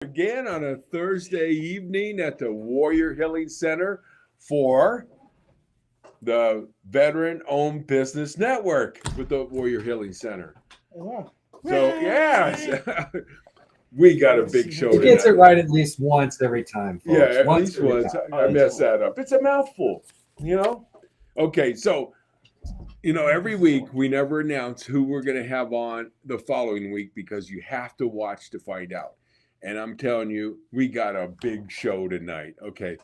Again on a Thursday evening at the Warrior Healing Center for the Veteran Owned Business Network with the Warrior Healing Center. Wow. So, yes, we got a big show He gets it tonight. right at least once every time, folks. Yeah, at least every once. time. I messed that up. It's a mouthful, you know? Okay, so, every week we never announce who we're going to have on the following week because you have to watch to find out. And I'm telling you, we got a big show tonight. Okay.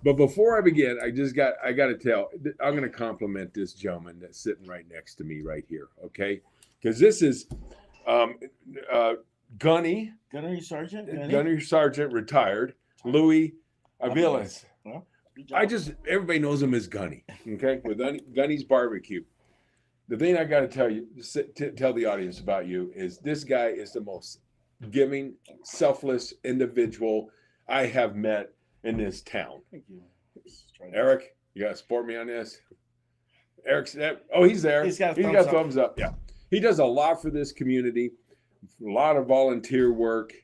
But before I begin, I got to tell, I'm going to compliment this gentleman that's sitting right next to me right here. Okay. Because this is Gunny Sergeant, retired, Louis Aviles. Well, Everybody knows him as Gunny. Okay. With Gunny's Barbecue. The thing I got to tell you, tell the audience about you is this guy is the most giving, selfless individual I have met in this town. Thank you. Eric, you got to support me on this. Eric's he's there. He's got thumbs up. Yeah. He does a lot for this community, a lot of volunteer work.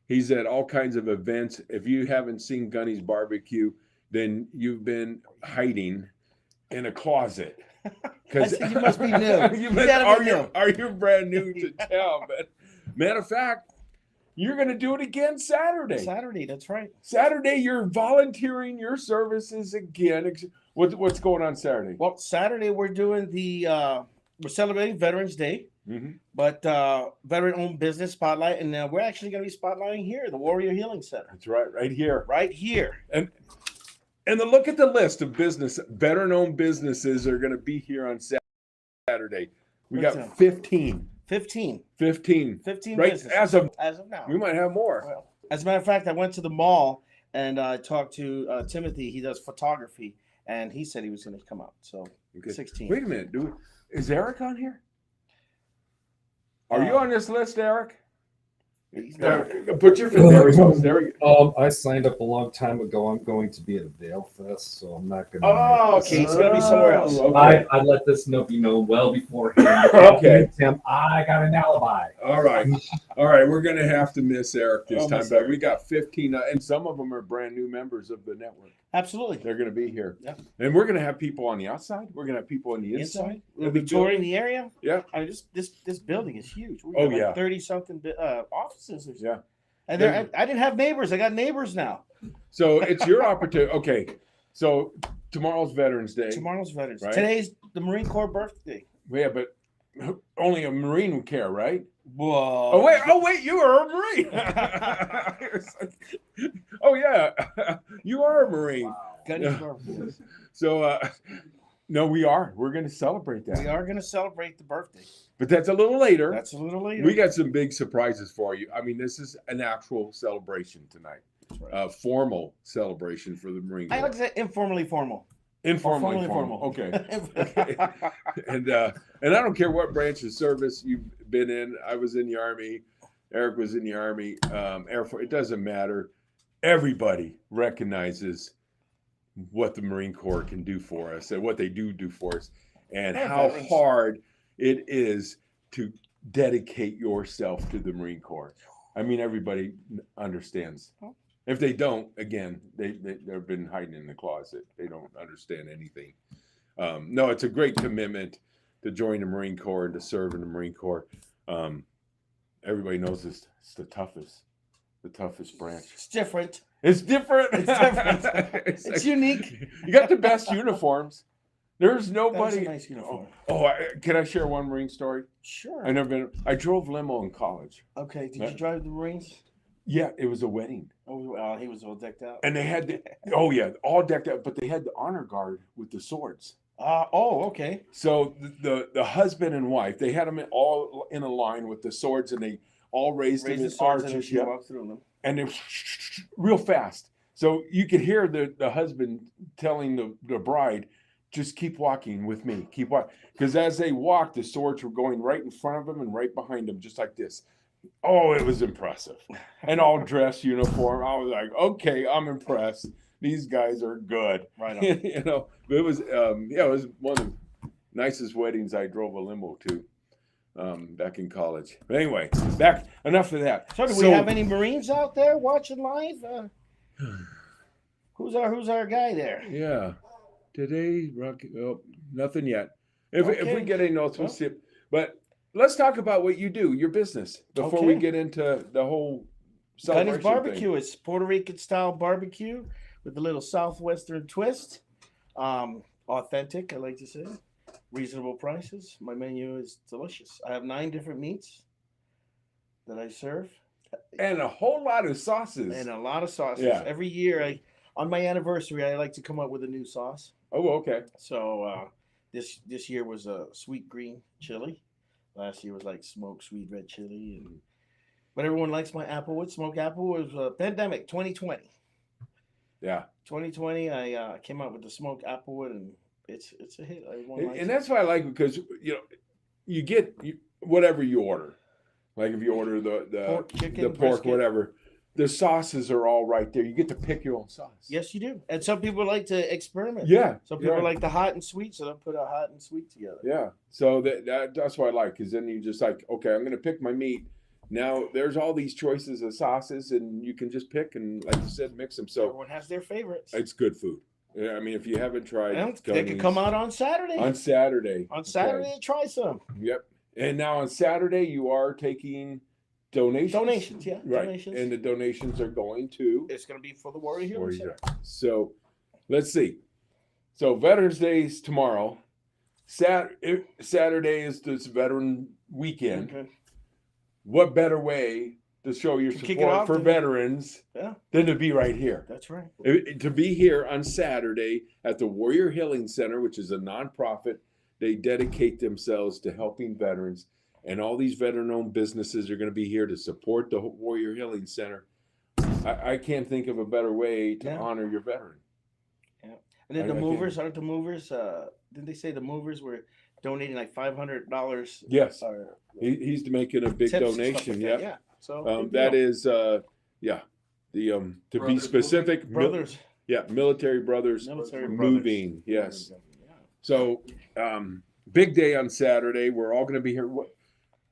He's at all kinds of events. If you haven't seen Gunny's Barbecue, then you've been hiding in a closet. Because you must be new. Are you brand new to town? But matter of fact, you're going to do it again Saturday. Saturday, that's right. Saturday, you're volunteering your services again. What's going on Saturday? Well, Saturday we're doing we're celebrating Veterans Day, but veteran-owned business spotlight, and we're actually going to be spotlighting here, the Warrior Healing Center. That's right here. Right here. And look at the list of veteran-owned businesses are going to be here on Saturday. We got 15. 15 right businesses. as of now. We might have more. Well, as a matter of fact, I went to the mall and I talked to Timothy. He does photography, and he said he was going to come out. So Okay. 16. Wait a minute, is Eric on here? Are you on this list, Eric? Put your there he goes. There we go. I signed up a long time ago. I'm going to be at a Vail Fest, so I'm not going to. Oh, okay. It's going to be somewhere else. Okay. I let this be known well beforehand. Okay. Tim, I got an alibi. All right. We're going to have to miss Eric this time, but we got 15, and some of them are brand new members of the network. Absolutely. They're going to be here. Yeah. And we're going to have people on the outside. We're going to have people on the inside. We'll be touring the area. Yeah. I mean, this building is huge. We Oh, got yeah. 30-something offices. Yeah. And I didn't have neighbors. I got neighbors now. So it's your opportunity. Okay. So tomorrow's Veterans Day. Tomorrow's Veterans. Right? Today's the Marine Corps birthday. Yeah, but only a Marine would care, right? Whoa. Oh wait, you are a Marine. Oh yeah, you are a Marine. Wow. So no, we are. We're going to celebrate that. We are going to celebrate the birthday. But that's a little later. That's a little later. We got some big surprises for you. I mean, this is an actual celebration tonight. That's right. Formal celebration for the Marine Corps. I like to say informally formal. Informally formal. Okay. And I don't care what branch of service you've been in. I was in the Army. Eric was in the Army. Air Force. It doesn't matter. Everybody recognizes what the Marine Corps can do for us and what they do for us, and how hard it is to dedicate yourself to the Marine Corps. I mean, everybody understands. If they don't, again, they've been hiding in the closet. They don't understand anything. No, it's a great commitment to join the Marine Corps and to serve in the Marine Corps. Everybody knows it's the toughest branch. It's different. It's different. It's unique. You got the best uniforms. There's nobody. That's a nice uniform. Can I share one Marine story? Sure. I drove limo in college. Okay. Did you drive the Marines? Yeah, it was a wedding. Oh, he was all decked out. And they had all decked out, but they had the honor guard with the swords. Okay. So the husband and wife, they had them all in a line with the swords, and they all raised them in arches. Yeah. Walk through them. And they're real fast. So you could hear the husband telling the bride, just keep walking with me. Keep walking. Because as they walked, the swords were going right in front of them and right behind them, just like this. Oh, it was impressive. And all dress uniform. I was like, okay, I'm impressed. These guys are good. Right on. It was it was one of the nicest weddings I drove a limo to. back in college. But anyway, enough of that. So, do we have any Marines out there watching live? Who's our guy there? Yeah. Today, Rocky. Oh, nothing yet. If we get any notes, we'll see. But let's talk about what you do, your business, before we get into the whole celebration Gunny's Barbecue. thing. It's Puerto Rican style barbecue with a little southwestern twist. Authentic, I like to say. Reasonable prices. My menu is delicious. I have 9 different meats that I serve. And a whole lot of sauces. And a lot of sauces. Yeah. Every year, on my anniversary, I like to come up with a new sauce. Oh, okay. So this year was a sweet green chili. Last year was like smoked sweet red chili. But everyone likes my applewood. Smoked applewood was pandemic 2020. Yeah. 2020, I came out with the smoked applewood, and it's a hit. And that's why I like it, because you get whatever you order. Like if you order the pork, chicken, the pork, brisket. Whatever, the sauces are all right there. You get to pick your own sauce. Yes, you do. And some people like to experiment. Yeah. Some people like the hot and sweet, so they'll put a hot and sweet together. Yeah. So that's what I like, because then you just like, okay, I'm going to pick my meat. Now there's all these choices of sauces, and you can just pick and, like you said, mix them. So everyone has their favorites. it's good food. Yeah, I mean, if you haven't tried, they can come out on Saturday. On Saturday. On Saturday, try some. Yep. And now on Saturday, you are taking donations. Donations, yeah. Right. Donations. And the donations are going to. It's going to be for the Warrior Healing Center. So let's see. So Veterans Day is tomorrow. Saturday is this Veteran Weekend. Okay. What better way to show your support for veterans than to be right here? That's right. To be here on Saturday at the Warrior Healing Center, which is a nonprofit. They dedicate themselves to helping veterans. And all these veteran-owned businesses are going to be here to support the Warrior Healing Center. I can't think of a better way to honor your veteran. Yeah. And then aren't the movers, didn't they say the movers were donating like $500? Yes. He's making a big donation. Like yeah. So that is, the to be specific, brothers. Military brothers moving. Yes. So, big day on Saturday. We're all going to be here. What?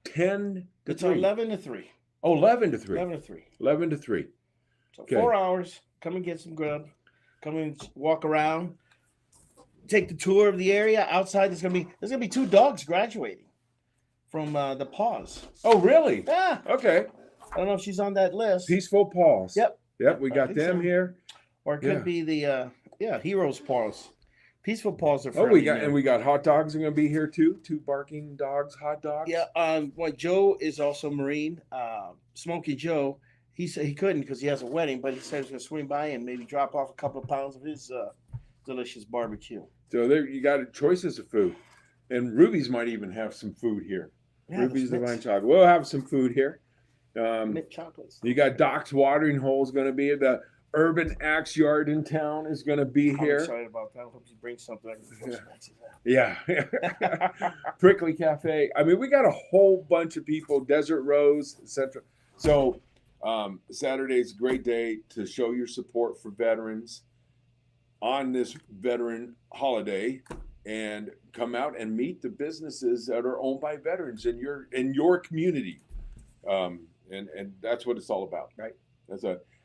10 to it's 3. 11 to 3. Oh, 11 to 3. 11 to 3. 11 to 3. So 4 hours. Come and get some grub. Come and walk around. Take the tour of the area. Outside, there's gonna be 2 dogs graduating from the Paws. Oh, really? Yeah. Okay. I don't know if she's on that list. Peaceful Paws. Yep. We got them here. Or it could be the Heroes Paws. Peaceful Paws are. Oh, we got hot dogs are going to be here too. 2 barking dogs, hot dogs. Yeah. Joe is also Marine. Smokey Joe. He said he couldn't because he has a wedding, but he said he's going to swing by and maybe drop off a couple of pounds of his delicious barbecue. So there you got choices of food, and Ruby's might even have some food here. Yeah, Ruby's Divine Chocolate. We'll have some food here. Mint chocolates. You got Doc's Watering Hole is going to be the Urban Axe Yard in town is going to be here. I'm excited about that. I hope he brings something. Yeah. Prickly Cafe. I mean, we got a whole bunch of people. Desert Rose, etc. So Saturday's a great day to show your support for veterans on this veteran holiday, and come out and meet the businesses that are owned by veterans in your community. And that's what it's all about, right?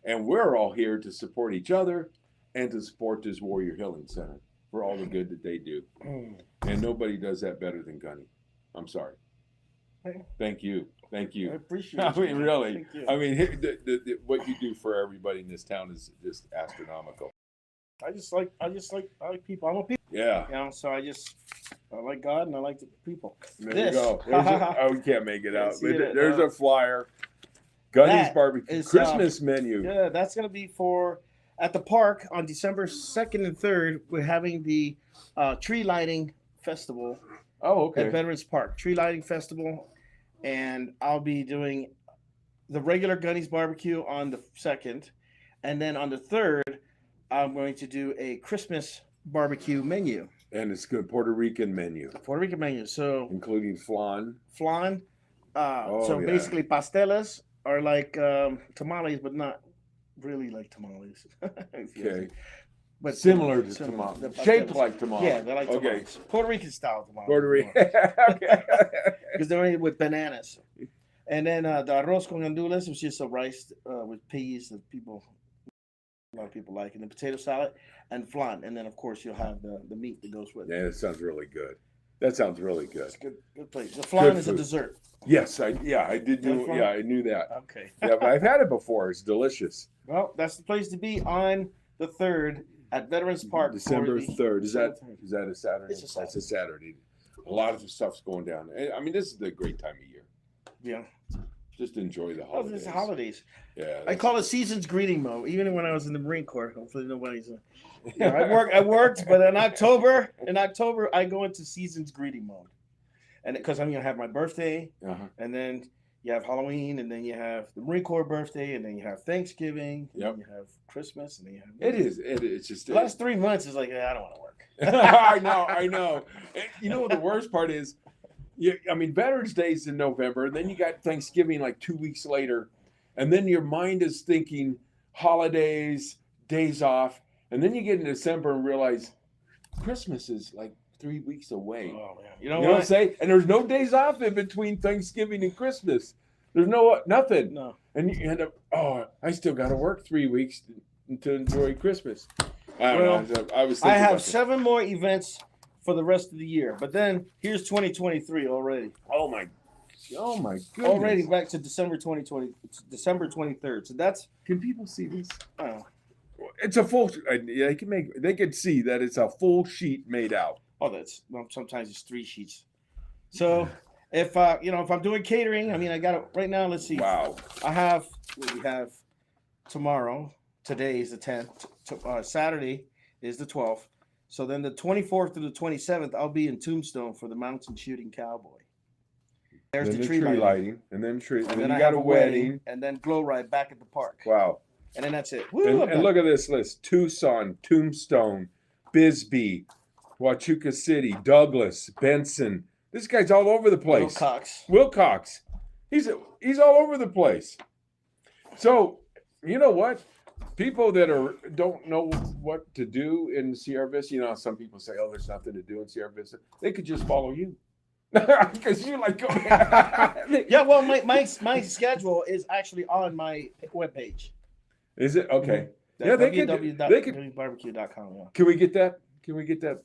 And we're all here to support each other and to support this Warrior Healing Center for all the good that they do. And nobody does that better than Gunny. I'm sorry. Thank you. I appreciate it. I mean, really. I mean, what you do for everybody in this town is just astronomical. I like people. I'm a people. Yeah. So I like God and I like the people. There you go. We can't make it out. There's a flyer. Gunny's Barbecue Christmas menu. Yeah, that's going to be at the park on December 2nd and 3rd. We're having the tree lighting festival. Oh, okay. At Veterans Park, tree lighting festival, and I'll be doing the regular Gunny's Barbecue on the 2nd, and then on the 3rd, I'm going to do a Christmas barbecue menu. And it's good Puerto Rican menu. So including flan. Basically pastelas are like tamales, but not really like tamales. Okay. but Similar to tamales. Shaped like tamales. Yeah, they're like Okay. tamales. Puerto Rican style tamales. Puerto Rican. Okay. Because they're made with bananas. And then the arroz con gandules, which is a rice with peas that a lot of people like, and the potato salad and flan. And then, of course, you'll have the meat that goes with it. Yeah, that sounds really good. That sounds really good. It's good place. The flan is a food. dessert. Yes, I did know. flan? Yeah, I knew that. Okay. Yeah, but I've had it before. It's delicious. Well, that's the place to be on the 3rd at Veterans Park. December 3rd. Is that a Saturday? It's a Saturday. That's a Saturday. A lot of stuff's going down. I mean, this is the great time of year. Yeah. Just enjoy the Oh, holidays. it's the holidays. Yeah. I call it season's greeting mode. Even when I was in the Marine Corps, hopefully nobody's. I worked, but in October, I go into season's greeting mode, and because I'm gonna have my birthday, and then you have Halloween, and then you have the Marine Corps birthday, and then you have Thanksgiving, and then you have Christmas, and then you have. It's just the last 3 months is like I don't want to work. I know. And you know what the worst part is? I mean, Veterans Day is in November, and then you got Thanksgiving like 2 weeks later, and then your mind is thinking holidays, days off, and then you get in December and realize Christmas is like 3 weeks away. Oh man, you know what I'm saying? And there's no days off in between Thanksgiving and Christmas. There's nothing. No. And you end up, I still got to work 3 weeks to enjoy Christmas. I don't know. I have 7 more events for the rest of the year, but then here's 2023 already. Oh my goodness! Already back to December 2020, December 23rd. So that's. Can people see this? Oh, It's a full. Yeah, they can see that it's a full sheet made out. sometimes it's 3 sheets. So if I'm doing catering, I mean, I got it right now. Let's see. Wow. We have tomorrow. Today is the 10th. Saturday is the 12th. So then the 24th to the 27th, I'll be in Tombstone for the mountain shooting cowboy. There's the tree lighting. And then And then you I got have a wedding. and then glow ride back at the park. Wow. And then that's it. And look at this list: Tucson, Tombstone, Bisbee, Huachuca City, Douglas, Benson. This guy's all over the place. Wilcox. He's all over the place. So you know what? People that don't know what to do in Sierra Vista, some people say, "Oh, there's nothing to do in Sierra Vista." They could just follow you, because you like. Yeah, well, my schedule is actually on my webpage. Is it okay? Yeah, they could. www.barbecue.com. Yeah. Can we get that? Can we get that?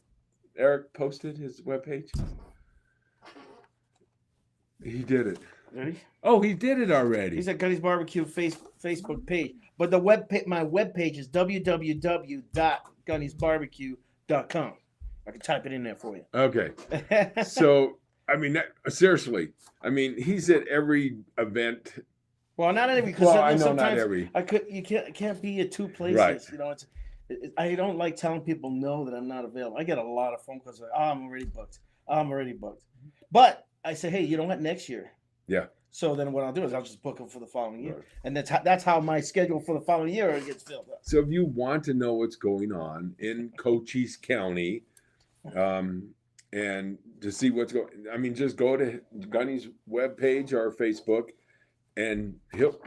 Eric posted his webpage. He did it. Ready? Oh, he did it already. He's at Gunny's Barbecue Facebook page, but my webpage is www.gunnysbarbecue.com. I can type it in there for you. Okay. So, I mean, seriously. I mean, he's at every event. Well, not every. Because I know not every. You can't be at 2 places. Right. I don't like telling people no that I'm not available. I get a lot of phone calls like, I'm already booked. But I say, hey, you know what? Next year. Yeah. So then what I'll do is I'll just book them for the following year. Right. And that's how my schedule for the following year gets filled up. So if you want to know what's going on in Cochise County, and to see what's just go to Gunny's webpage or Facebook, and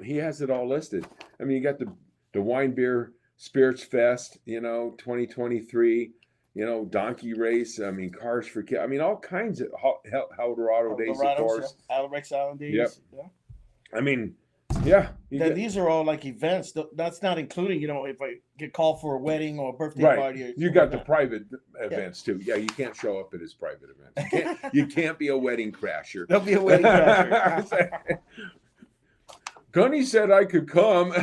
he has it all listed. I mean, you got the Wine Beer Spirits Fest, 2023. Donkey race. I mean, cars for kids. I mean, all kinds of Eldorado days, of course. Alex Island days. Yep. Yeah. I mean, yeah. These are all like events. That's not including, if I get called for a wedding or a birthday party. You got the private events too. Yeah, you can't show up at his private events. You can't be a wedding crasher. There'll be a wedding crasher. Gunny said I could come.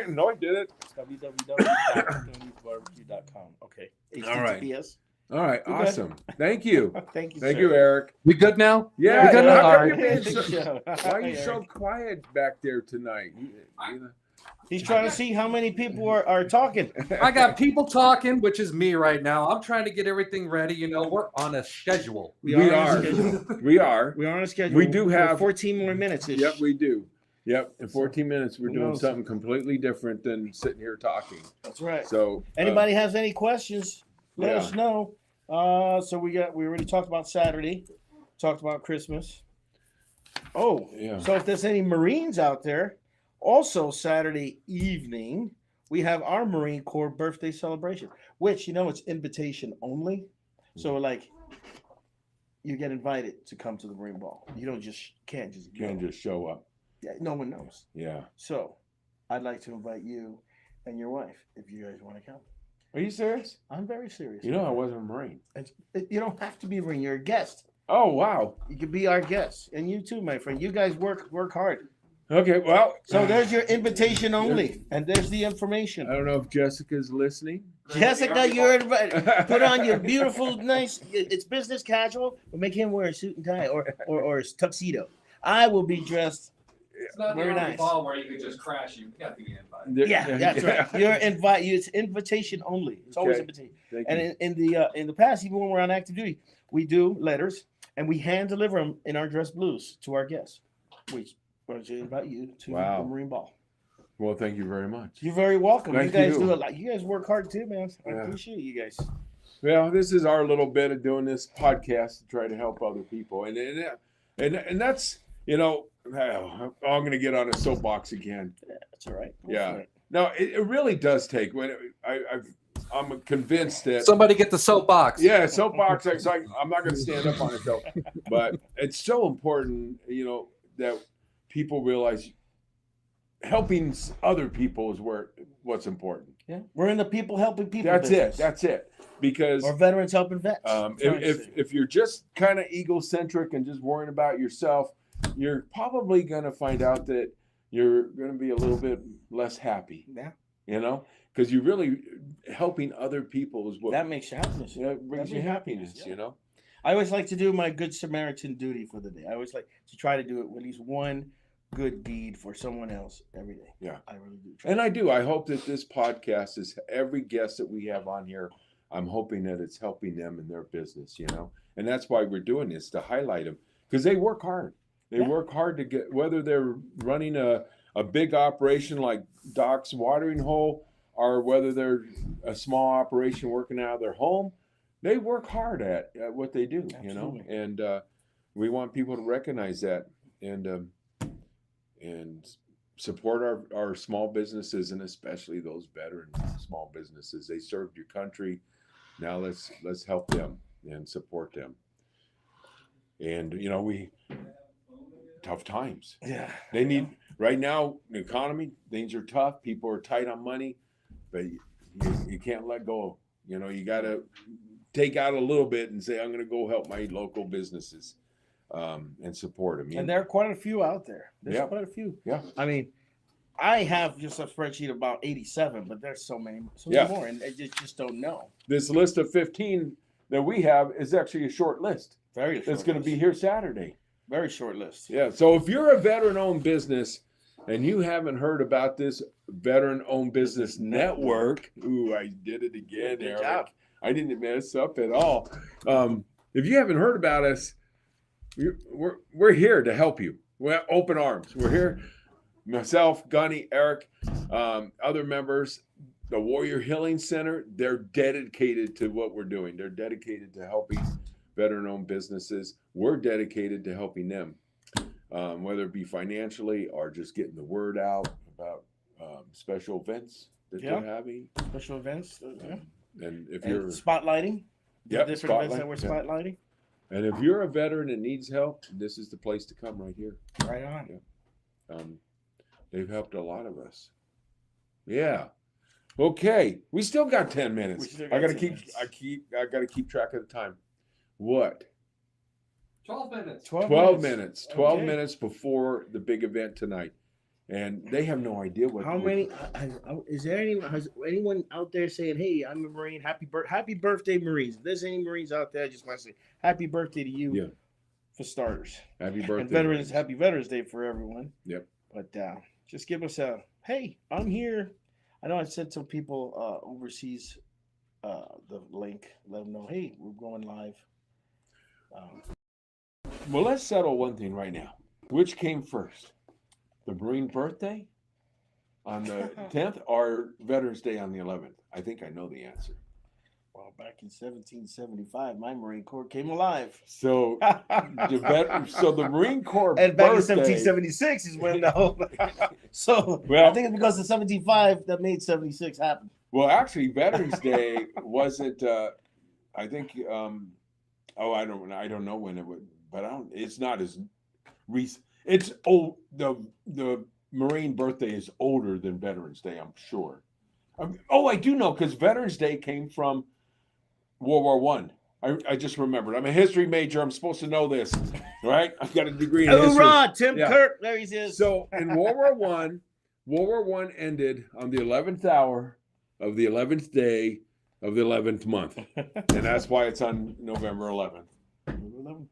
No, I didn't. www.gunnysbarbecue.com. Okay. HTTPS. All right. Awesome. Thank you. Thank you. Thank you, Eric. We good now? Yeah. We good now? All right. Why are you so quiet back there tonight? He's trying to see how many people are talking. I got people talking, which is me right now. I'm trying to get everything ready. We're on a schedule. We are. We are on a schedule. We do have 14 more minutes. Yep, we do. Yep, in 14 minutes, we're doing something completely different than sitting here talking. That's right. So, anybody has any questions, let us know. So we already talked about Saturday, talked about Christmas. Oh, yeah. So if there's any Marines out there, also Saturday evening, we have our Marine Corps birthday celebration, which it's invitation only. So like, you get invited to come to the Marine Ball. You can't just show up. Yeah, no one knows. Yeah. So, I'd like to invite you and your wife if you guys want to come. Are you serious? I'm very serious. You know, I wasn't a Marine. You don't have to be a Marine. You're a guest. Oh, wow. You could be our guest, and you too, my friend. You guys work hard. Okay, well. So there's your invitation only, and there's the information. I don't know if Jessica's listening. Jessica, you're invited. Put on your beautiful, nice. It's business casual, but make him wear a suit and tie or a tuxedo. I will be dressed. It's not very the nice. ball where you could just crash. You got to be invited. Yeah, that's right. You're It's invitation only. It's always Okay. invitation. Thank And you. in the past, even when we're on active duty, we do letters and we hand deliver them in our dress blues to our guests. We want to invite you to Wow. the Marine Ball. Well, thank you very much. You're very welcome. Thank you guys you. do a lot. You guys work hard too, man. I Yeah. appreciate you guys. Well, this is our little bit of doing this podcast to try to help other people, and that's I'm going to get on a soapbox again. Yeah, that's all right. Go Yeah. for it. No, it really does take. I'm convinced that. Somebody get the soapbox. Yeah, soapbox. I'm not going to stand up on it though, but it's so important, that people realize helping other people is what's important. Yeah, we're in the people helping people. That's business. it. That's it. Because Or veterans helping vets. if you're just kind of egocentric and just worrying about yourself, you're probably going to find out that you're going to be a little bit less happy. Yeah. Because you're really helping other people is what That makes you happiness. brings you happiness. Yeah. I always like to do my good Samaritan duty for the day. I always like to try to do at least one good deed for someone else every day. Yeah. I really do. Try. And I do. I hope that this podcast is every guest that we have on here. I'm hoping that it's helping them in their business, and that's why we're doing this, to highlight them, because they work hard. They work hard to get, whether they're running a big operation like Doc's watering hole, or whether they're a small operation working out of their home, they work hard at what they do, Absolutely. and we want people to recognize that and support our small businesses, and especially those veteran small businesses. They served your country. Now let's help them and support them. And tough times. Yeah. They need right now, the economy, things are tough. People are tight on money, but you can't let go. You got to take out a little bit and say, I'm going to go help my local businesses and support them. And there are quite a few out there. There's quite a few. Yeah. I mean, I have just a spreadsheet of about 87, but there's so many more, and I just don't know. This list of 15 that we have is actually a short list. Very short. It's going to be here Saturday. Very short list. Yeah. So if you're a veteran-owned business and you haven't heard about this veteran-owned business network, ooh, I did it again, Good Eric. job. I didn't mess up at all. If you haven't heard about us, we're here to help you. We're open arms. We're here. Myself, Gunny, Eric, other members, the Warrior Healing Center, they're dedicated to what we're doing. They're dedicated to helping veteran-owned businesses. We're dedicated to helping them, whether it be financially or just getting the word out about special events that they're having. Special events. And if you're spotlighting. Yep, Different events that we're spotlighting. And if you're a veteran that needs help, this is the place to come right here. Right on. Yeah. They've helped a lot of us. Yeah. Okay. We still got 10 minutes. I gotta keep track of the time. What? 12 minutes. 12 minutes. 12 Okay. minutes before the big event tonight. And they have no idea what. How many? Is there anyone out there saying, "Hey, I'm a Marine. Happy birthday, Marines"? If there's any Marines out there, I just want to say happy birthday to you. Yeah. For starters. Happy birthday. And veterans, happy Veterans Day for everyone. Yep. But just give us a hey, I'm here. I know I sent some people overseas the link. Let them know, hey, we're going live. Well, let's settle one thing right now. Which came first? The Marine birthday on the 10th or Veterans Day on the 11th? I think I know the answer. Well, back in 1775, my Marine Corps came alive. So the Marine Corps And back in birthday, 1776 is when the whole. So Well- I think it's because of 75 that made 76 happen. well, actually, Veterans Day wasn't. I think. I don't know when it would, but it's not as recent. It's old. The Marine birthday is older than Veterans Day, I'm sure. I do know because Veterans Day came from World War One. I just remembered. I'm a history major. I'm supposed to know this, right? I've got a degree in history. Hoorah, Tim Yeah. Kirk. There he is. So in World War One ended on the 11th hour of the 11th day of the 11th month, and that's why it's on November 11th.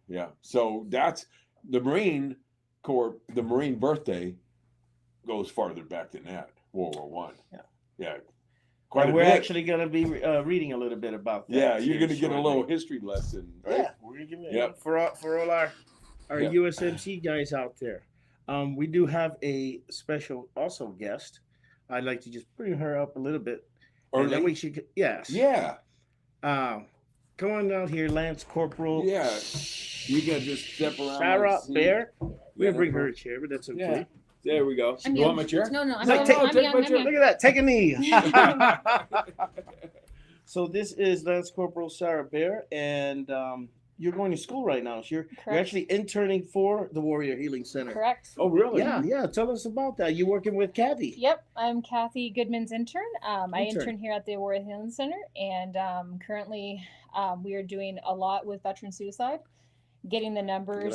Yeah. So that's the Marine Corps. The Marine birthday goes farther back than that. World War One. Yeah. Yeah. And a we're bit. actually going to be reading a little bit about that. Yeah, you're here going to get a shortly. little history lesson, right? Yeah, we're going to give it Yep. for all our Yep. USMC guys out there. We do have a special also guest. I'd like to just bring her up a little bit. And then Early? we should, yes. Yeah. Come on down here, Lance Corporal. Yeah. You can just step around. Sarah like, see. Bear. We're Yeah, going to bring no her a chair, but that's okay. Yeah. There we go. I'm You want young. my chair? No, I'm Like, young. take I'm my chair. young. Look at that. Take a knee. So this is Lance Corporal Sarah Bear, and you're going to school right now. So you're Correct. actually interning for the Warrior Healing Center. Correct. Oh, really? Yeah. Tell us about that. You're working with Kathy. Yep, I'm Kathy Goodman's intern. I Intern. intern here at the Warrior Healing Center, and currently we are doing a lot with veteran suicide, getting the numbers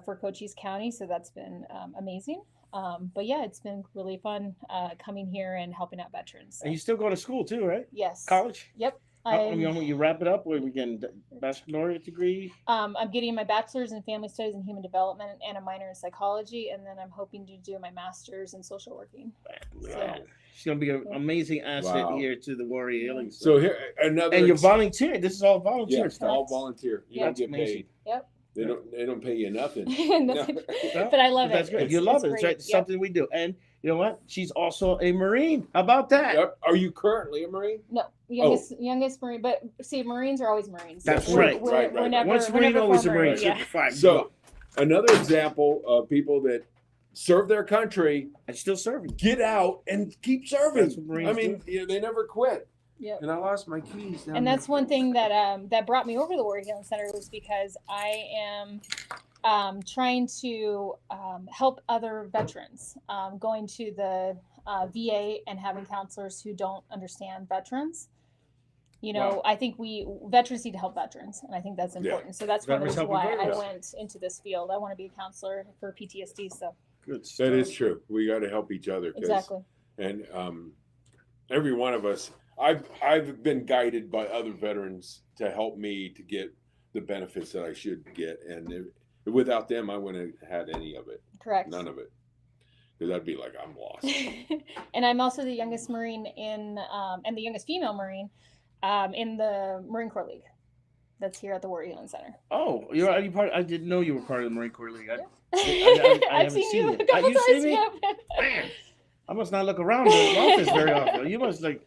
for Cochise County. So that's been amazing. But yeah, it's been really fun coming here and helping out veterans. And you still go to school too, right? Yes. College? Yep. You wrap it up where we get a baccalaureate degree. I'm getting my bachelor's in family studies and human development and a minor in psychology, and then I'm hoping to do my master's in social working. Wow. She's gonna be an amazing asset Wow. here to the Warrior Healing Center. So here another. And you're volunteering. This is all volunteer Yeah, it's stuff. all volunteer. You Yeah. don't get That's amazing. paid. Yep. They don't pay you nothing. But I love That's it. great. You love it. It's, right. It's something we do. And you know what? She's also a Marine. How about that? Yep. Are you currently a Marine? No, youngest Marine. But see, Marines are always Marines. That's We're- right. we're- Right. we're never- Once we're Marine, never always a former, Marine. Yeah. Fine. So another example of people that serve their country, and still serving. get out and keep serving. That's what Marines I mean, they never quit. Yep. And I lost my keys. down And there. that's one thing that that brought me over to the Warrior Healing Center was because I am trying to help other veterans, going to the VA and having counselors who don't understand veterans. You know, Wow. I think veterans need to help veterans, and I think that's important. So that's one Veterans reason why helping I veterans. went into this field. I want to be a counselor for PTSD. So Good That stuff. is true. We got to help each other. exactly. And every one of us, I've been guided by other veterans to help me to get the benefits that I should get, and without them, I wouldn't have had any of it, Correct. none of it, because I'd be like, I'm lost. And I'm also the youngest Marine and the youngest female Marine in the Marine Corps League. That's here at the Warrior Healing Center. Oh, are you part? I didn't know you were part of the Marine Corps League. I I've haven't seen seen you it. a couple You seen times. me? Yeah. Man, I must not look around the office very often. You must like.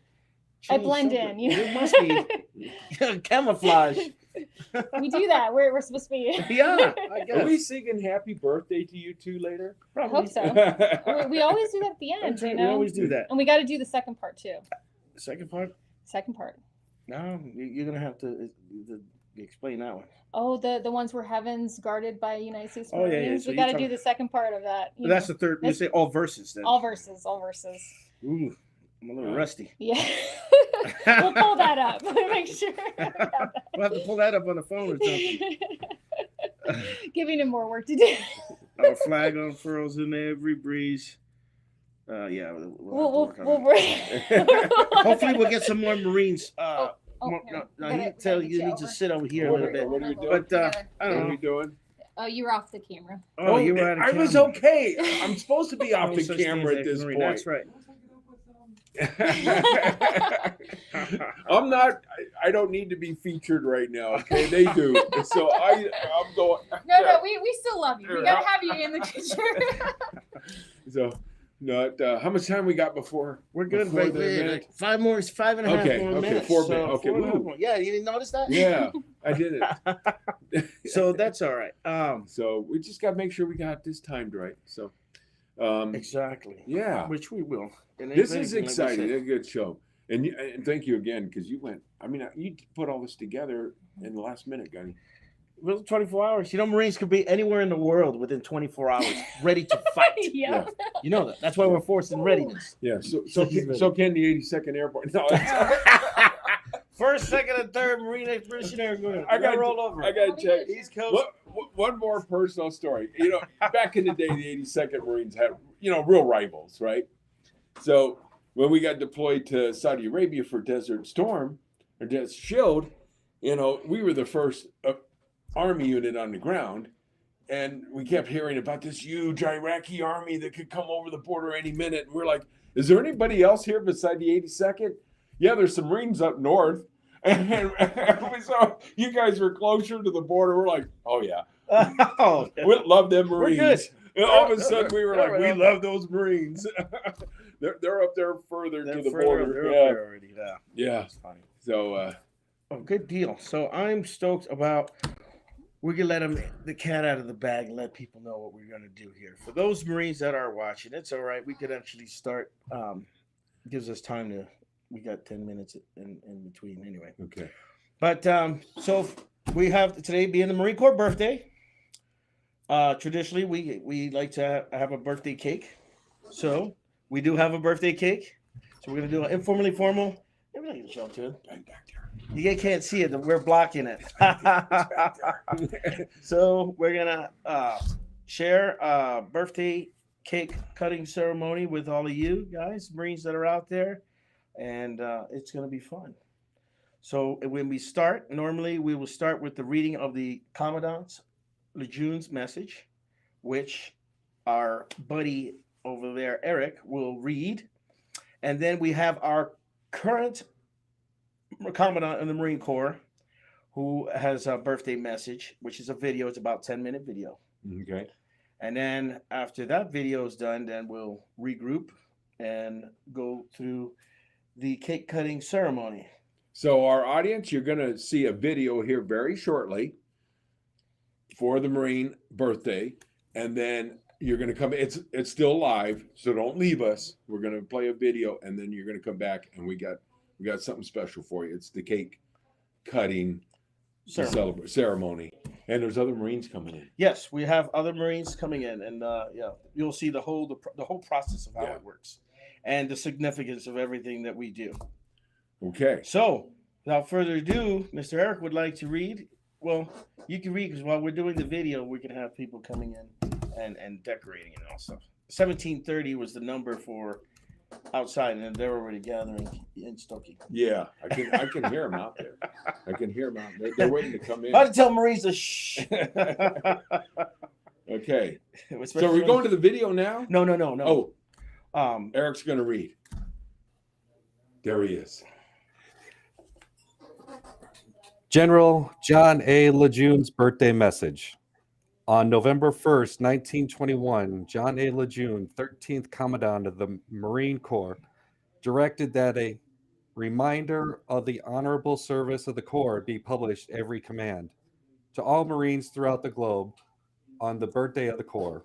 I change blend something. in. You know? It must be camouflage. We do that. We're supposed to be. Yeah, I Are guess. we singing happy birthday to you two later? I Probably. hope so. We always do that at the end, That's right, you we know. always do that. And we got to do the second part too. The second part? Second part. No, you're gonna have to explain that one. Oh, the ones where heaven's guarded by United States Oh, yeah, yeah. Marines. So We you're got to do talking- the second part of that. you But that's know. the third. You That's- say all verses then. all verses. All verses. Ooh, I'm a little rusty. Yeah. We'll pull that up. Make sure. We'll have to pull that up on the phone or something. Giving him more work to do. Our flag unfurls in every breeze. Yeah, we'll have to work on that. Hopefully, we'll get some more Marines. No, you need to sit over here a little bit. What are we doing? But I What don't are know. we doing? Oh, you're off the camera. Oh, you were out of I was camera. okay. I'm supposed to be off No the such camera thing at as this Marine. point. That's right. I'm not. I don't need to be featured right now. Okay, they do. So I'm going. No, we still love you. We gotta have you in the picture. So, No, how much time we got before? We're good. before Wait, the wait, event? like 5.5 Okay, more okay, minutes. 4 minutes. Okay, 4.5 woo. more. Yeah, you didn't notice that? Yeah, I didn't. So that's all right. So we just got to make sure we got this timed right. So, Exactly. yeah, Which we will. And this if is anything, like we exciting. said, A good show. And thank you again because you went. I mean, you put all this together in the last minute, Gunny. Within 24 hours. You know, Marines could be anywhere in the world within 24 hours, ready to fight. Yeah. You know that. That's why we're forced in readiness. Yeah. So He's ready. so can the 82nd Airborne? No, it's- First, second, and third Marine Expeditionary Group. I got rolled over. I got to check. East Coast. One more personal story. You know, back in the day, the 82nd Marines had, real rivals, right? So when we got deployed to Saudi Arabia for Desert Storm or Desert Shield, we were the first army unit on the ground. And we kept hearing about this huge Iraqi army that could come over the border any minute. And we're like, is there anybody else here beside the 82nd? Yeah, there's some Marines up north. And we saw you guys were closer to the border. We're like, oh yeah, Oh, we love them we're Marines. good. And all of a sudden we were They're like, we right. love those Marines. they're up there further They're to the further- border. they're up Yeah, there already. Yeah. yeah. That's funny. So Oh, good deal. So I'm stoked about. We can let the cat out of the bag and let people know what we're going to do here. For those Marines that are watching, it's all right. We could actually start. Gives us time to. We got 10 minutes in between anyway. okay. But so we have today being the Marine Corps birthday. Traditionally, we like to have a birthday cake. So we do have a birthday cake. So we're gonna do an informally formal. Maybe not gonna show it to it. Back there. You can't see it. We're blocking it. So we're gonna share a birthday cake cutting ceremony with all of you guys, Marines that are out there, and it's gonna be fun. So when we start, normally we will start with the reading of the Commandant's Legion's message, which our buddy over there, Eric, will read. And then we have our current Commandant in the Marine Corps, who has a birthday message, which is a video. It's about 10-minute video. Okay. And then after that video is done, then we'll regroup and go through the cake cutting ceremony. So our audience, you're gonna see a video here very shortly for the Marine birthday, and then you're gonna come. It's still live, so don't leave us. We're gonna play a video, and then you're gonna come back, and we got something special for you. It's the cake cutting ceremony, and there's other Marines coming in. Yes, we have other Marines coming in, and yeah, you'll see the whole process of how Yeah. it works, and the significance of everything that we do. Okay. So, without further ado, Mr. Eric would like to read. Well, you can read because while we're doing the video, we can have people coming in and decorating and all stuff. 1730 was the number for outside, and they're already gathering in Stokey. Yeah, I can hear them out there. I can hear them out there. They're waiting to come in. How to tell Marines to shh. Okay. So are we going to the video now? No. Oh, Eric's gonna read. There he is. General John A. Lejeune's birthday message. On November 1st, 1921, John A. Lejeune, 13th Commandant of the Marine Corps, directed that a reminder of the honorable service of the Corps be published every command to all Marines throughout the globe on the birthday of the Corps.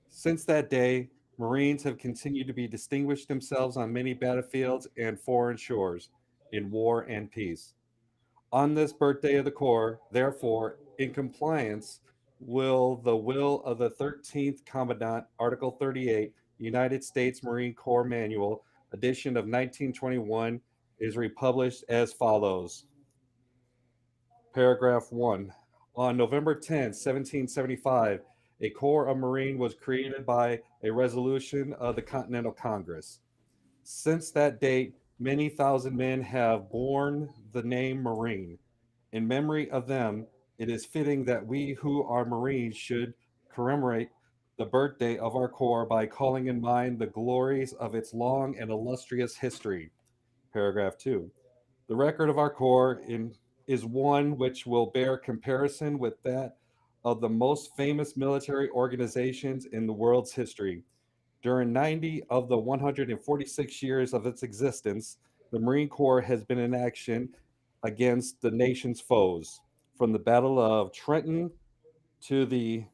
Since that day, Marines have continued to be distinguished themselves on many battlefields and foreign shores in war and peace. On this birthday of the Corps, therefore, in compliance with the will of the 13th Commandant, Article 38, United States Marine Corps Manual, edition of 1921, is republished as follows. Paragraph 1. On November 10, 1775, a Corps of Marine was created by a resolution of the Continental Congress. Since that date, many thousand men have borne the name Marine. In memory of them, it is fitting that we who are Marines should commemorate the birthday of our Corps by calling in mind the glories of its long and illustrious history. Paragraph 2. The record of our Corps is one which will bear comparison with that of the most famous military organizations in the world's history. During 90 of the 146 years of its existence, the Marine Corps has been in action against the nation's foes. From the Battle of Trenton to the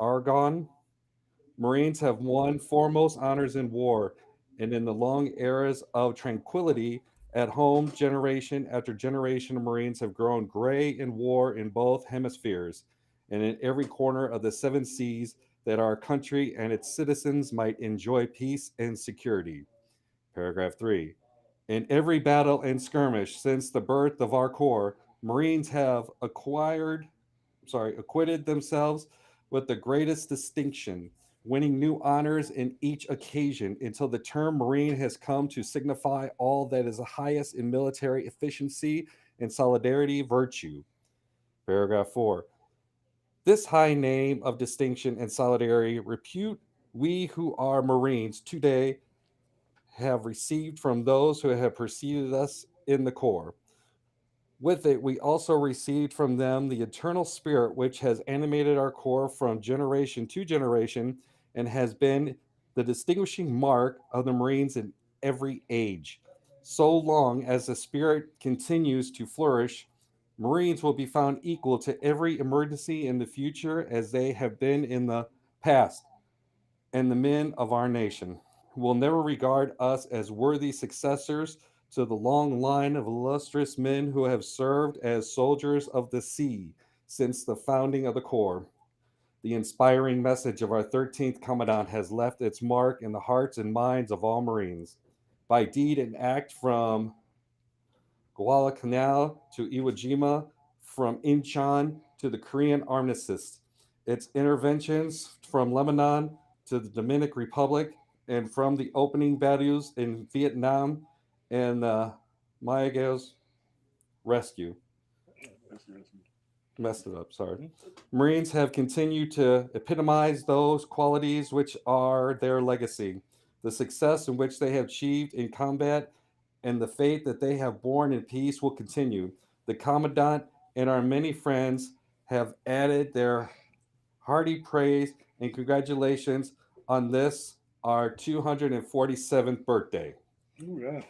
Argonne, Marines have won foremost honors in war, and in the long eras of tranquility at home, generation after generation of Marines have grown gray in war in both hemispheres and in every corner of the 7 seas, that our country and its citizens might enjoy peace and security. Paragraph 3. In every battle and skirmish since the birth of our Corps, Marines have acquitted themselves with the greatest distinction, winning new honors in each occasion until the term Marine has come to signify all that is the highest in military efficiency and solidarity virtue. Paragraph 4. This high name of distinction and solidarity repute we who are Marines today have received from those who have preceded us in the Corps. With it, we also received from them the eternal spirit which has animated our Corps from generation to generation and has been the distinguishing mark of the Marines in every age. So long as the spirit continues to flourish, Marines will be found equal to every emergency in the future as they have been in the past, and the men of our nation will never regard us as worthy successors to the long line of illustrious men who have served as soldiers of the sea since the founding of the Corps. The inspiring message of our 13th Commandant has left its mark in the hearts and minds of all Marines. By deed and act, from Guadalcanal to Iwo Jima, from Incheon to the Korean armistice, its interventions from Lebanon to the Dominican Republic, and from the opening battles in Vietnam and the Mayagos rescue. Messed it up, sorry. Marines have continued to epitomize those qualities which are their legacy, the success in which they have achieved in combat, and the faith that they have borne in peace will continue. The Commandant and our many friends have added their hearty praise and congratulations on this, our 247th birthday. Ooh, yeah.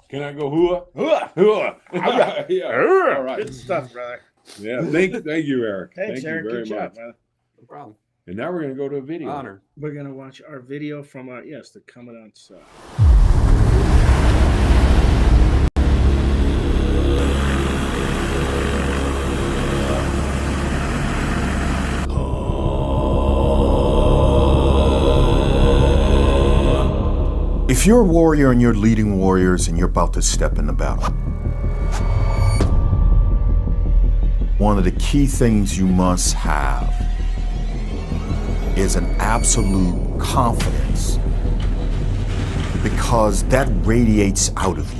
Can I go hooah? Hooah! Hooah! Yeah. All right. Good stuff, brother. Yeah. Thank you, Eric. Thanks, Thank Eric. you very Good job, much. brother. No problem. And now we're going to go to a video. Honor. We're gonna watch our video from the Commandant's. If you're a warrior and you're leading warriors and you're about to step in the battle, one of the key things you must have is an absolute confidence, because that radiates out of you.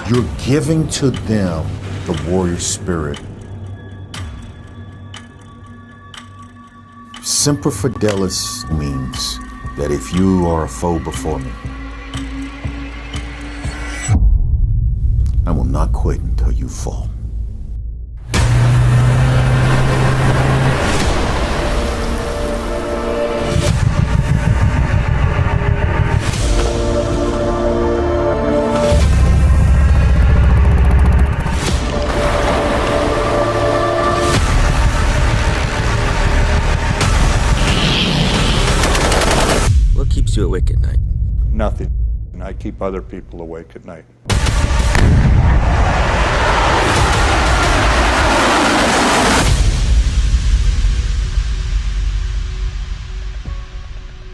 You're giving to them the warrior spirit. Semper Fidelis means that if you are a foe before me, I will not quit until you fall. What keeps you awake at night? Nothing. And I keep other people awake at night.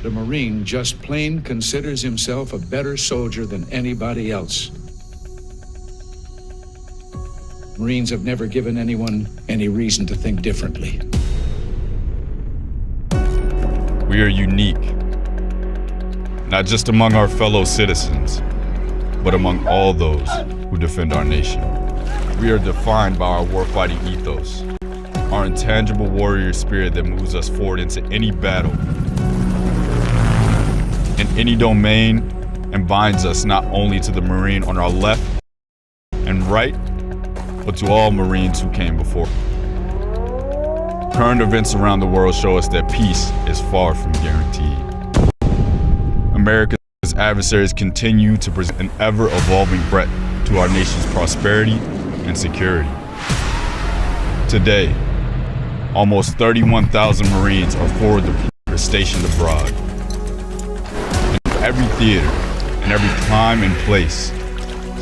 The Marine just plain considers himself a better soldier than anybody else. Marines have never given anyone any reason to think differently. We are unique, not just among our fellow citizens, but among all those who defend our nation. We are defined by our warfighting ethos, our intangible warrior spirit that moves us forward into any battle, in any domain, and binds us not only to the Marine on our left and right, but to all Marines who came before. Current events around the world show us that peace is far from guaranteed. America's adversaries continue to present an ever-evolving threat to our nation's prosperity and security. Today, almost 31,000 Marines are forward deployed or stationed abroad. In every theater and every time and place,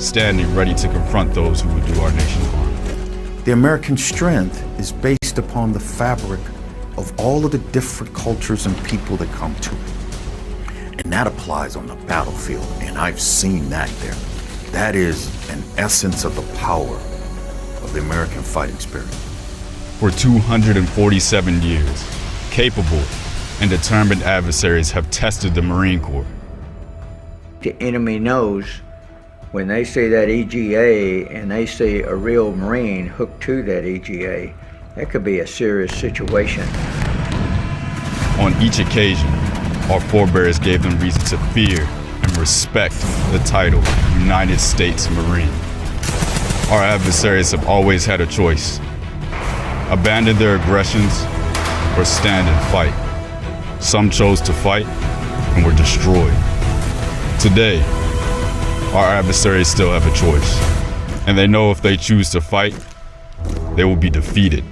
standing ready to confront those who would do our nation harm. The American strength is based upon the fabric of all of the different cultures and people that come to it. And that applies on the battlefield, and I've seen that there. That is an essence of the power of the American fighting spirit. For 247 years, capable and determined adversaries have tested the Marine Corps. The enemy knows when they see that EGA and they see a real Marine hooked to that EGA, that could be a serious situation. On each occasion, our forebears gave them reason to fear and respect the title United States Marine. Our adversaries have always had a choice: abandon their aggressions or stand and fight. Some chose to fight and were destroyed. Today, our adversaries still have a choice, and they know if they choose to fight, they will be defeated.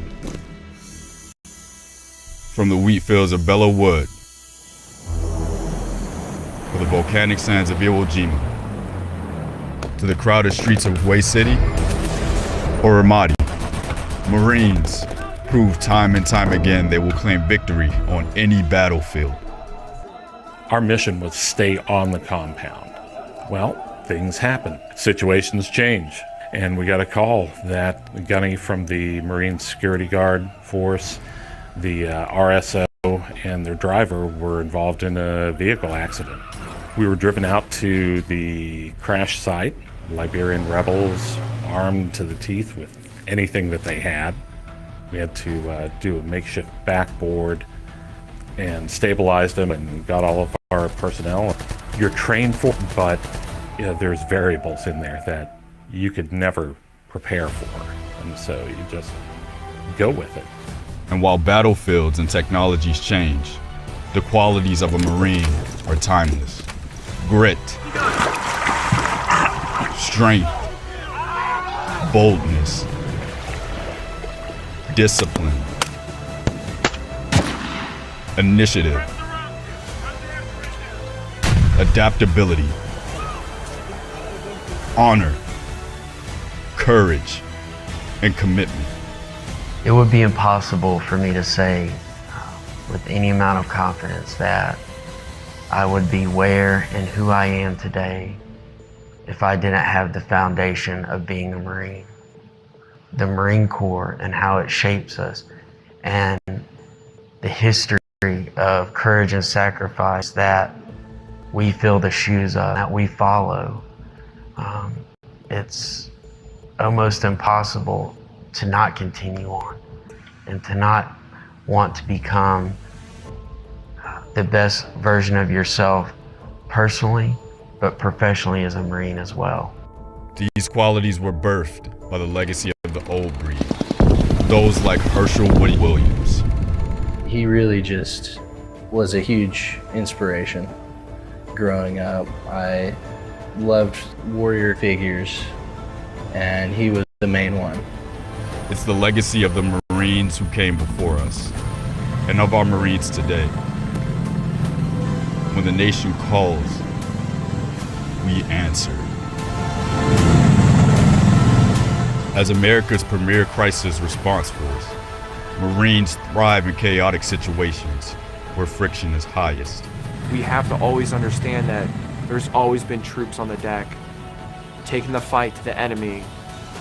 From the wheat fields of Belleau Wood, or the volcanic sands of Iwo Jima, to the crowded streets of Way City or Ramadi, Marines prove time and time again they will claim victory on any battlefield. Our mission was stay on the compound. Well, things happen, situations change, and we got a call that the gunny from the Marine Security Guard Force, the RSO, and their driver were involved in a vehicle accident. We were driven out to the crash site, Liberian rebels armed to the teeth with anything that they had. We had to do a makeshift backboard and stabilize them and got all of our personnel. You're trained for, but you know, there's variables in there that you could never prepare for, and so you just go with it. And while battlefields and technologies change, the qualities of a Marine are timeless. Grit, strength, boldness, discipline, initiative, adaptability, honor, courage, and commitment. It would be impossible for me to say with any amount of confidence that I would be where and who I am today if I didn't have the foundation of being a Marine. The Marine Corps and how it shapes us, and the history of courage and sacrifice that we fill the shoes of, that we follow. It's almost impossible to not continue on and to not want to become the best version of yourself personally, but professionally as a Marine as well. These qualities were birthed by the legacy of the old breed, those like Herschel Woody Williams. He really just was a huge inspiration growing up. I loved warrior figures, and he was the main one. It's the legacy of the Marines who came before us, and of our Marines today. When the nation calls, we answer. As America's premier crisis response force, Marines thrive in chaotic situations where friction is highest. We have to always understand that there's always been troops on the deck taking the fight to the enemy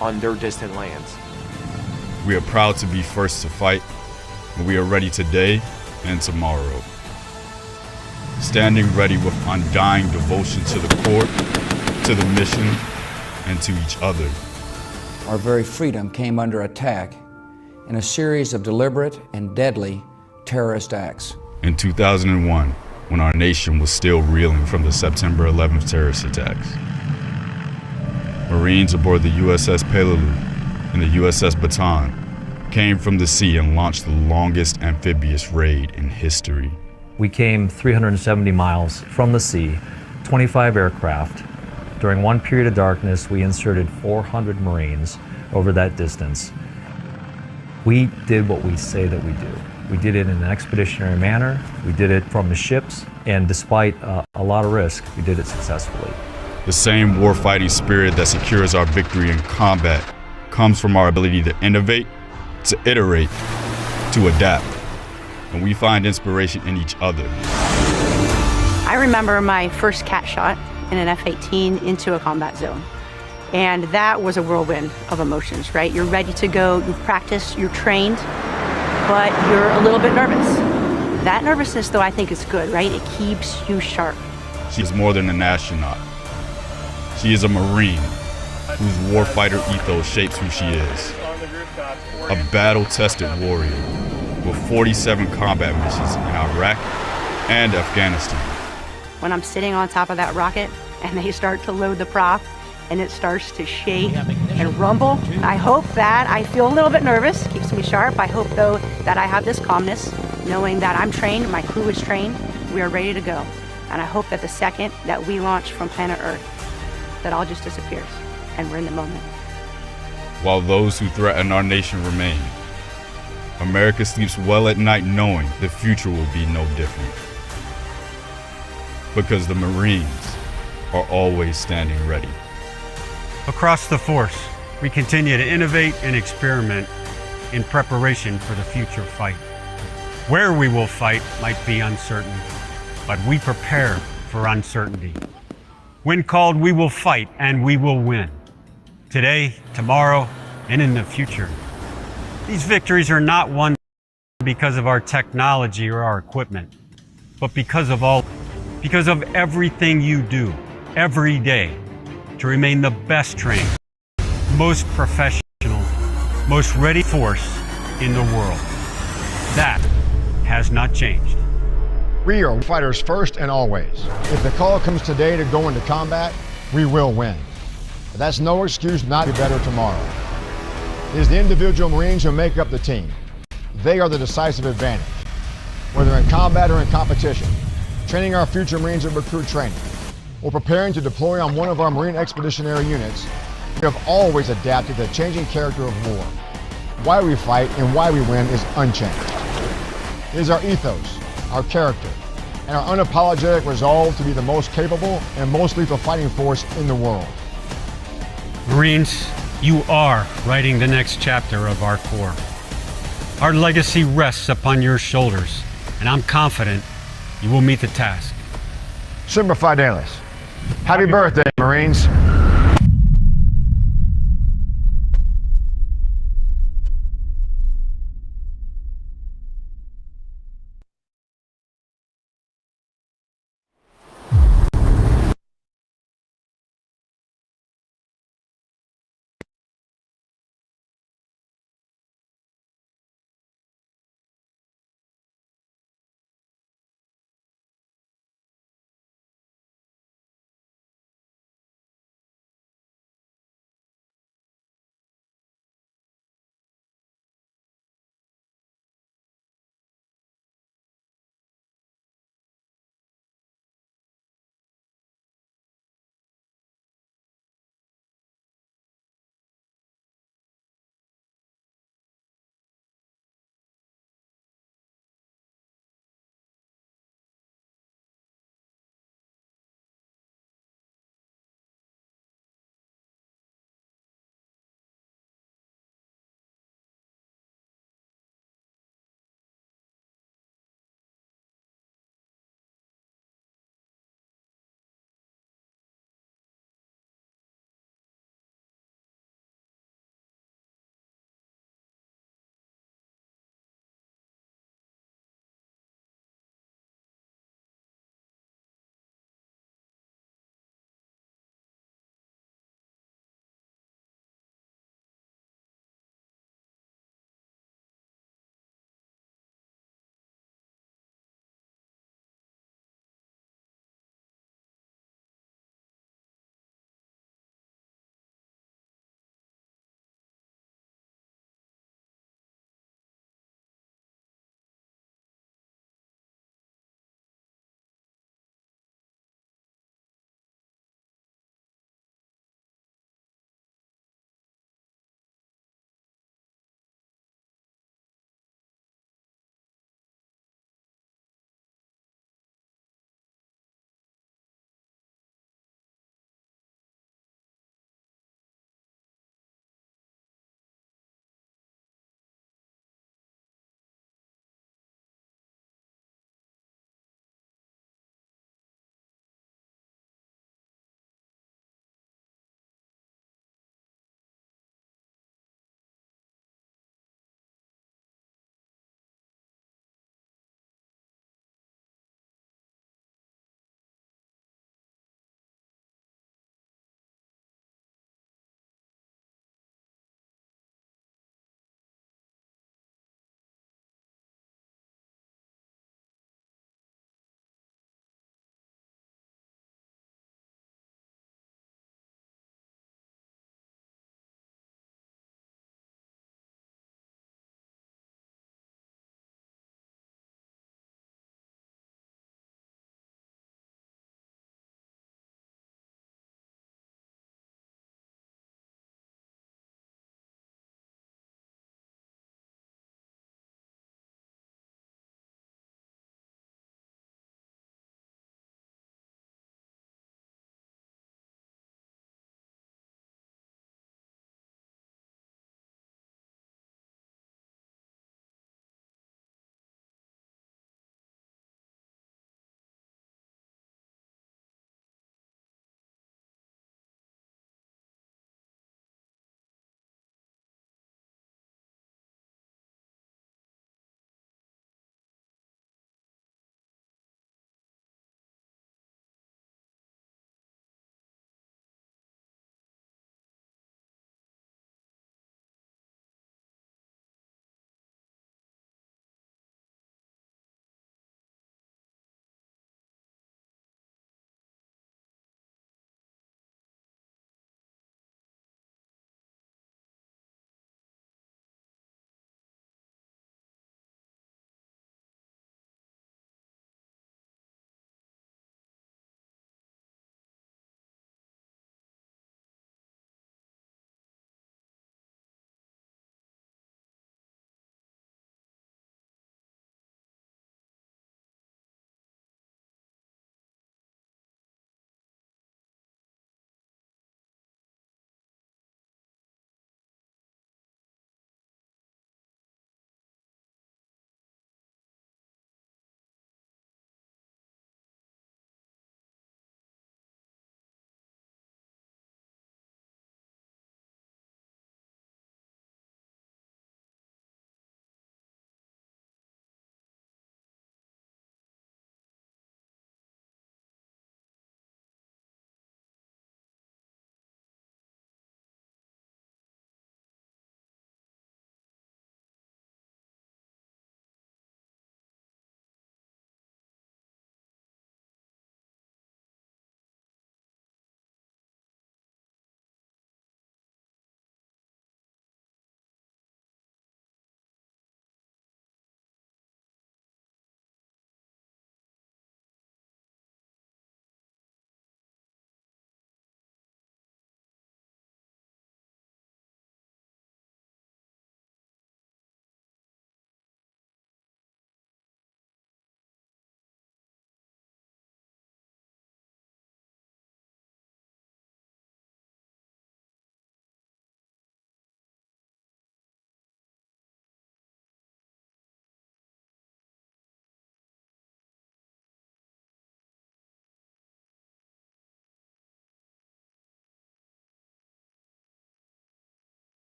on their distant lands. We are proud to be first to fight, and we are ready today and tomorrow. Standing ready with undying devotion to the court, to the mission, and to each other. Our very freedom came under attack in a series of deliberate and deadly terrorist acts. In 2001, when our nation was still reeling from the September 11th terrorist attacks. Marines aboard the USS Peleliu and the USS Bataan came from the sea and launched the longest amphibious raid in history. We came 370 miles from the sea, 25 aircraft. During one period of darkness, we inserted 400 Marines over that distance. We did what we say that we do. We did it in an expeditionary manner. We did it from the ships, and despite a lot of risk, we did it successfully. The same warfighting spirit that secures our victory in combat comes from our ability to innovate, to iterate, to adapt. And we find inspiration in each other. I remember my first cat shot in an F-18 into a combat zone. And that was a whirlwind of emotions, right? You're ready to go, you've practiced, you're trained, but you're a little bit nervous. That nervousness, though, I think is good, right? It keeps you sharp. She's more than an astronaut. She is a Marine whose warfighter ethos shapes who she is. A battle-tested warrior with 47 combat missions in Iraq and Afghanistan. When I'm sitting on top of that rocket and they start to load the prop and it starts to shake and rumble, I hope that I feel a little bit nervous, keeps me sharp. I hope, though, that I have this calmness, knowing that I'm trained, my crew is trained, we are ready to go. And I hope that the second that we launch from planet Earth, that all just disappears and we're in the moment. While those who threaten our nation remain, America sleeps well at night knowing the future will be no different. Because the Marines are always standing ready. Across the force, we continue to innovate and experiment in preparation for the future fight. Where we will fight might be uncertain, but we prepare for uncertainty. When called, we will fight and we will win. Today, tomorrow, and in the future. These victories are not won because of our technology or our equipment, but because of everything you do every day to remain the best trained, most professional, most ready force in the world. That has not changed. We are fighters first and always. If the call comes today to go into combat, we will win. But that's no excuse not to be better tomorrow. It is the individual Marines who make up the team. They are the decisive advantage. Whether in combat or in competition, training our future Marines at recruit training, or preparing to deploy on one of our Marine expeditionary units, we have always adapted to the changing character of war. Why we fight and why we win is unchanged. It is our ethos, our character, and our unapologetic resolve to be the most capable and most lethal fighting force in the world. Marines, you are writing the next chapter of our Corps. Our legacy rests upon your shoulders, and I'm confident you will meet the task. Semper Fidelis. Happy birthday, Marines.